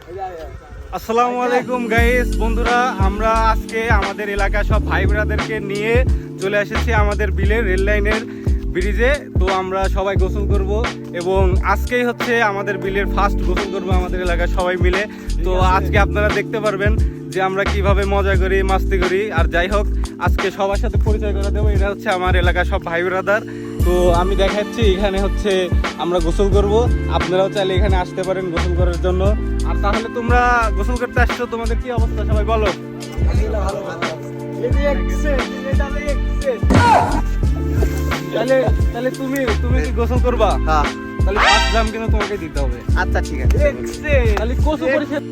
আসসালামু আলাইকুম গাইস, বন্ধুরা আমরা আজকে আমাদের এলাকার সব ভাই ব্রাদারকে নিয়ে চলে এসেছি আমাদের বিলের রেল লাইনের ব্রিজে। তো আমরা সবাই গোসল করব এবং আজকেই হচ্ছে আমাদের বিলের ফার্স্ট গোসল করব আমাদের এলাকার সবাই মিলে। তো আজকে আপনারা দেখতে পারবেন যে আমরা কিভাবে মজা করি, মাস্তি করি। আর যাই হোক, আজকে সবার সাথে পরিচয় করে দেবো। এটা হচ্ছে আমার এলাকার সব ভাই ব্রাদার। তো আমি দেখাচ্ছি, এখানে হচ্ছে আমরা গোসল করব। আপনারাও চাইলে এখানে আসতে পারেন গোসল করার জন্য। আর তাহলে তোমরা গোসল করতে আসছো, তোমাদের কি অবস্থা সবাই বলো? তাহলে তুমি কি গোসল করবা? হ্যাঁ, তাহলে ফার্স্ট জাম কিন্তু তোমাকে দিতে হবে। আচ্ছা ঠিক আছে। তাহলে গোসল পরিষেদ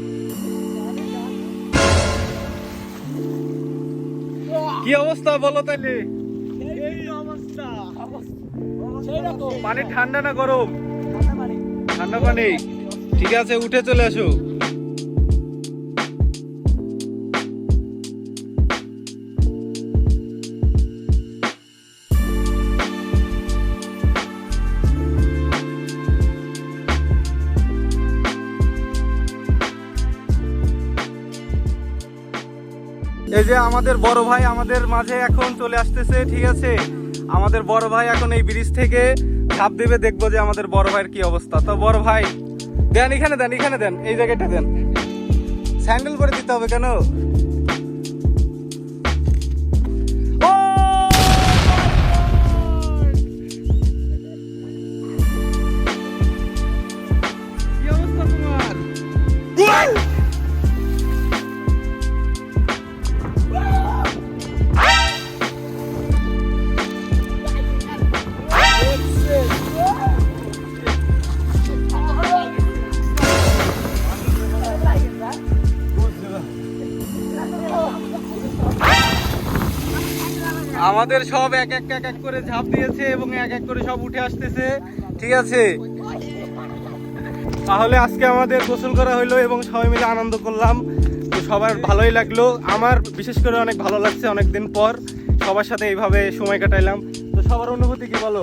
কি অবস্থা বলো তাহলে? পানি ঠান্ডা না গরম? ঠান্ডা পানি। ঠিক আছে, উঠে চলে আসো। এই যে আমাদের বড় ভাই আমাদের মাঝে এখন চলে আসতেছে। ঠিক আছে, আমাদের বড় ভাই এখন এই ব্রিজ থেকে ঝাঁপ দেবে, দেখবো যে আমাদের বড় ভাইয়ের কি অবস্থা। তো বড় ভাই দেন, এখানে দেন, এই জায়গাটা দেন। স্যান্ডেল করে দিতে হবে কেন? কি অবস্থা তোমার? আমাদের সব এক এক করে ঝাঁপ দিয়েছে এবং এক এক করে সব উঠে আসতেছে। ঠিক আছে, তাহলে আজকে আমাদের গোসল করা হইলো এবং সবাই মিলে আনন্দ করলাম। তো সবার ভালোই লাগলো, আমার বিশেষ করে অনেক ভালো লাগছে। অনেকদিন পর সবার সাথে এইভাবে সময় কাটাইলাম। তো সবার অনুভূতি কি বলো?